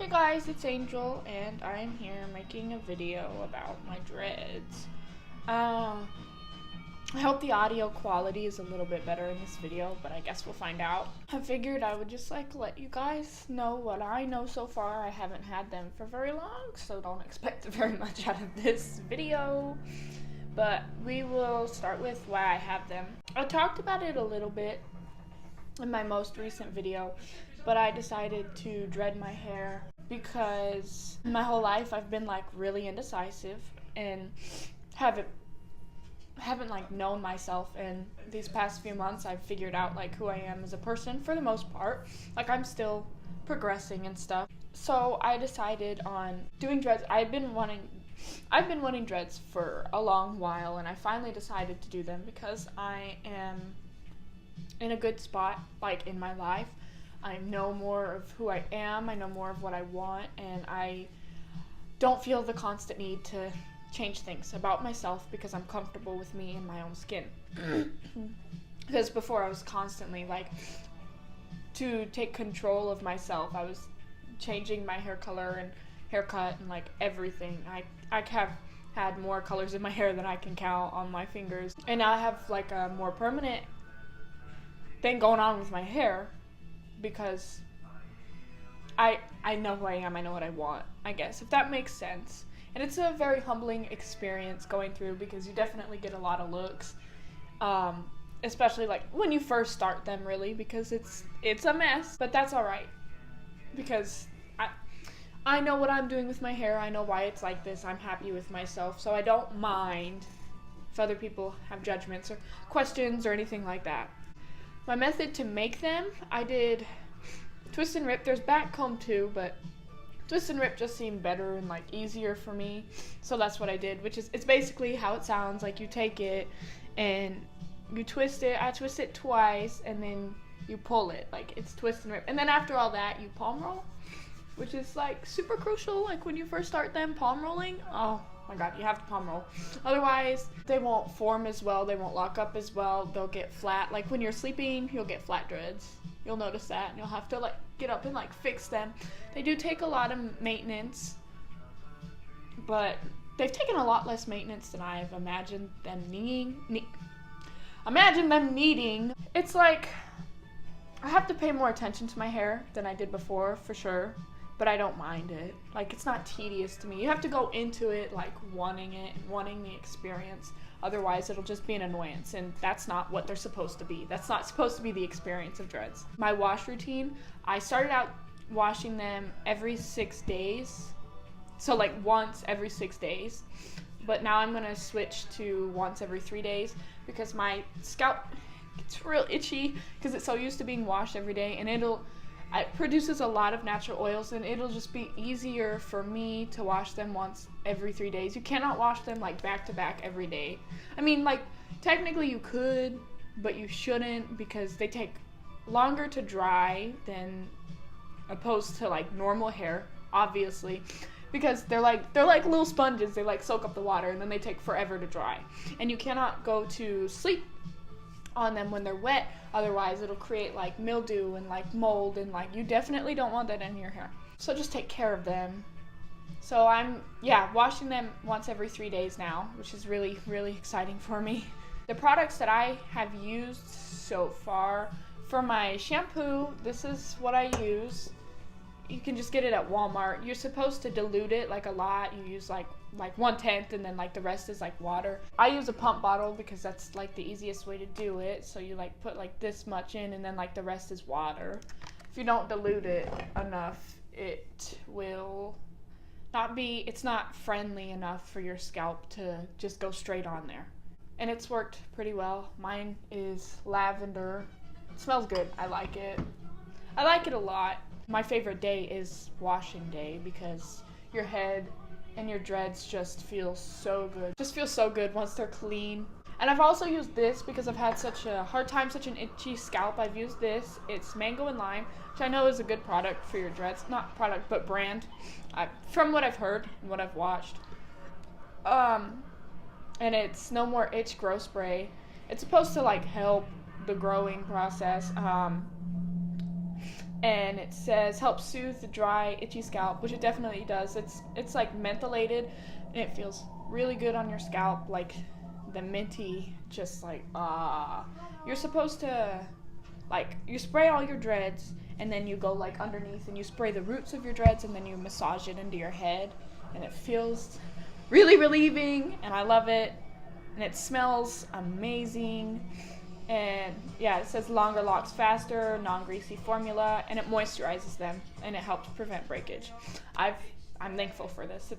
Hey guys, it's Angel, and I'm here making a video about my dreads. I hope the audio quality is a little bit better in this video, but I guess we'll find out. I figured I would just let you guys know what I know so far. I haven't had them for very long, so don't expect very much out of this video. But we will start with why I have them. I talked about it a little bit in my most recent video, but I decided to dread my hair because my whole life I've been really indecisive and haven't known myself, and these past few months I've figured out who I am as a person for the most part. I'm still progressing and stuff. So I decided on doing dreads. I've been wanting dreads for a long while, and I finally decided to do them because I am in a good spot in my life. I know more of who I am, I know more of what I want, and I don't feel the constant need to change things about myself because I'm comfortable with me and my own skin. Because before I was constantly to take control of myself, I was changing my hair color and haircut and everything. I have had more colors in my hair than I can count on my fingers, and now I have a more permanent thing going on with my hair because I know who I am, I know what I want, I guess, if that makes sense. And it's a very humbling experience going through because you definitely get a lot of looks, especially when you first start them, really, because it's a mess, but that's alright because I know what I'm doing with my hair, I know why it's like this, I'm happy with myself, so I don't mind if other people have judgments or questions or anything like that. My method to make them, I did twist and rip. There's back comb too, but twist and rip just seemed better and easier for me, so that's what I did, which is, it's basically how it sounds. You take it and you twist it. I twist it twice and then you pull it. It's twist and rip, and then after all that you palm roll, which is super crucial. When you first start them, palm rolling, oh my god, you have to palm roll, otherwise they won't form as well, they won't lock up as well, they'll get flat. When you're sleeping, you'll get flat dreads, you'll notice that, and you'll have to get up and fix them. They do take a lot of maintenance, but they've taken a lot less maintenance than I've imagined them needing. It's I have to pay more attention to my hair than I did before, for sure, but I don't mind it. It's not tedious to me. You have to go into it wanting it and wanting the experience. Otherwise, it'll just be an annoyance, and that's not what they're supposed to be. That's not supposed to be the experience of dreads. My wash routine, I started out washing them every 6 days. So once every 6 days. But now I'm gonna switch to once every 3 days because my scalp gets real itchy because it's so used to being washed every day, and it produces a lot of natural oils, and it'll just be easier for me to wash them once every 3 days. You cannot wash them back to back every day. I mean, technically you could, but you shouldn't because they take longer to dry than opposed to normal hair, obviously, because they're like little sponges. They soak up the water and then they take forever to dry, and you cannot go to sleep on them when they're wet, otherwise it'll create mildew and mold, and you definitely don't want that in your hair. So just take care of them. So I'm washing them once every 3 days now, which is really, really exciting for me. The products that I have used so far, for my shampoo, this is what I use. You can just get it at Walmart. You're supposed to dilute it a lot. You use like 1/10, and then the rest is water. I use a pump bottle because that's the easiest way to do it. So you put this much in, and then the rest is water. If you don't dilute it enough, it will not be, it's not friendly enough for your scalp to just go straight on there. And it's worked pretty well. Mine is lavender. It smells good. I like it. I like it a lot. My favorite day is washing day because your head and your dreads just feel so good. Just feel so good once they're clean. And I've also used this because I've had such a hard time, such an itchy scalp. I've used this. It's Mango and Lime, which I know is a good product for your dreads. Not product, but brand. From what I've heard and what I've watched. And it's No More Itch Grow Spray. It's supposed to help the growing process. and it says help soothe the dry, itchy scalp, which it definitely does. It's like mentholated, and it feels really good on your scalp, like the minty, just like You're supposed to, like, you spray all your dreads, and then you go like underneath and you spray the roots of your dreads, and then you massage it into your head, and it feels really relieving, and I love it, and it smells amazing. And yeah, it says longer locks faster, non-greasy formula, and it moisturizes them, and it helps prevent breakage. I'm thankful for this.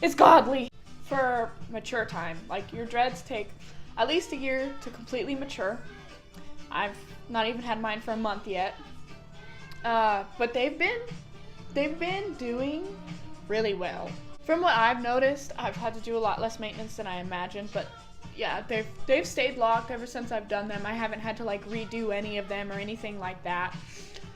It's godly. For mature time, like, your dreads take at least a year to completely mature. I've not even had mine for a month yet, but they've been doing really well. From what I've noticed, I've had to do a lot less maintenance than I imagined, but yeah, they've stayed locked ever since I've done them. I haven't had to like redo any of them or anything like that.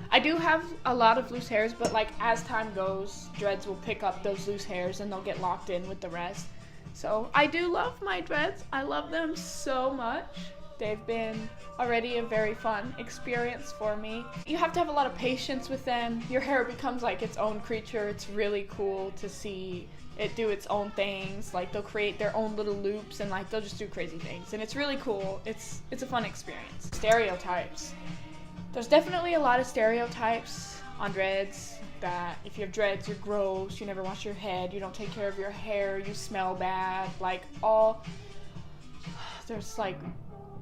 I do have a lot of loose hairs, but like as time goes, dreads will pick up those loose hairs and they'll get locked in with the rest. So I do love my dreads. I love them so much. They've been already a very fun experience for me. You have to have a lot of patience with them. Your hair becomes like its own creature. It's really cool to see it do its own things. Like, they'll create their own little loops, and like they'll just do crazy things, and it's really cool. It's a fun experience. Stereotypes. There's definitely a lot of stereotypes on dreads. That if you have dreads, you're gross, you never wash your head, you don't take care of your hair, you smell bad, like there's like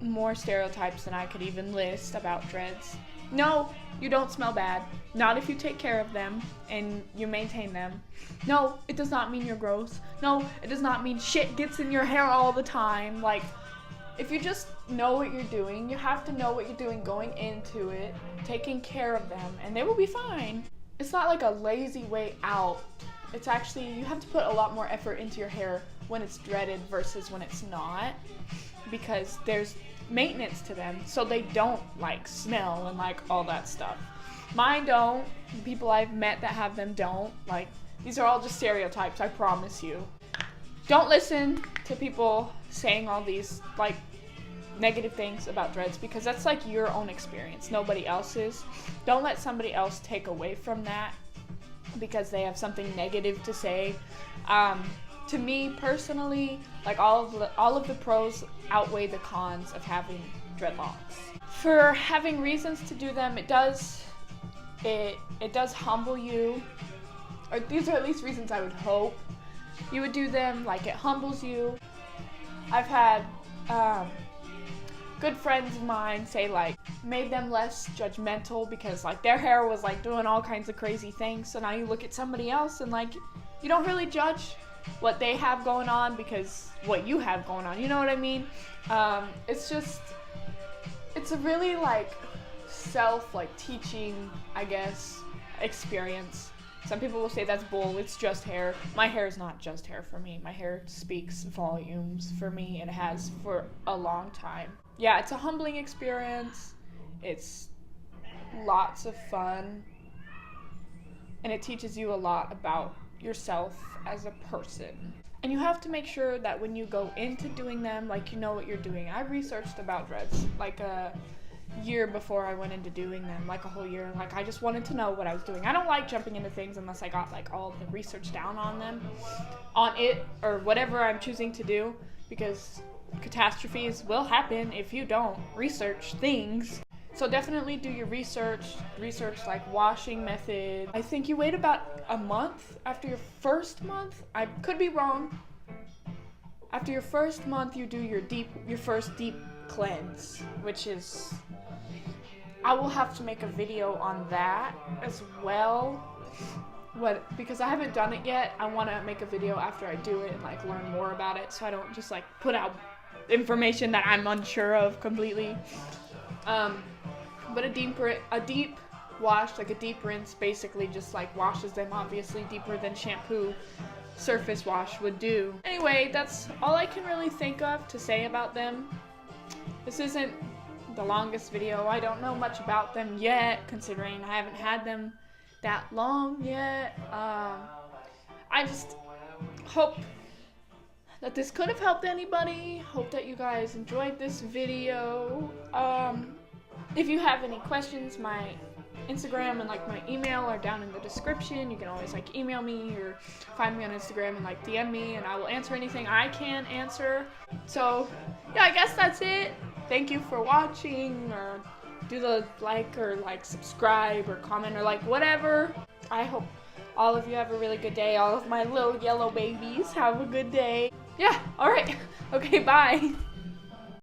more stereotypes than I could even list about dreads. No, you don't smell bad. Not if you take care of them and you maintain them. No, it does not mean you're gross. No, it does not mean shit gets in your hair all the time. Like, if you just know what you're doing, you have to know what you're doing going into it, taking care of them, and they will be fine. It's not like a lazy way out. It's actually, you have to put a lot more effort into your hair when it's dreaded versus when it's not, because there's maintenance to them, so they don't like smell and like all that stuff. Mine don't. The people I've met that have them don't. Like, these are all just stereotypes, I promise you. Don't listen to people saying all these like negative things about dreads, because that's like your own experience, nobody else's. Don't let somebody else take away from that because they have something negative to say. To me personally, like, all of the pros outweigh the cons of having dreadlocks. For having reasons to do them, it does humble you, or these are at least reasons I would hope you would do them. Like, it humbles you. I've had good friends of mine say, like, made them less judgmental because like their hair was like doing all kinds of crazy things. So now you look at somebody else and like you don't really judge what they have going on because what you have going on. You know what I mean? It's a really like teaching, I guess, experience. Some people will say that's bull, it's just hair. My hair is not just hair for me. My hair speaks volumes for me. It has for a long time. Yeah, it's a humbling experience. It's lots of fun. And it teaches you a lot about yourself as a person. And you have to make sure that when you go into doing them, like, you know what you're doing. I researched about dreads like a year before I went into doing them, like a whole year. Like, I just wanted to know what I was doing. I don't like jumping into things unless I got like all the research down on them, on it, or whatever I'm choosing to do, because catastrophes will happen if you don't research things. So definitely do your research like washing method. I think you wait about a month after your first month. I could be wrong. After your first month, you do your first deep cleanse, which is, I will have to make a video on that as well. Because I haven't done it yet, I want to make a video after I do it and like learn more about it, so I don't just like put out information that I'm unsure of completely. But a deep wash, like a deep rinse, basically just like washes them, obviously deeper than shampoo surface wash would do. Anyway, that's all I can really think of to say about them. This isn't the longest video. I don't know much about them yet, considering I haven't had them that long yet. I just hope that this could have helped anybody. Hope that you guys enjoyed this video. If you have any questions, my Instagram and like my email are down in the description. You can always like email me or find me on Instagram and like DM me, and I will answer anything I can answer. So yeah, I guess that's it. Thank you for watching, or do the like or like subscribe or comment or like whatever. I hope all of you have a really good day. All of my little yellow babies have a good day. Yeah, all right. Okay, bye.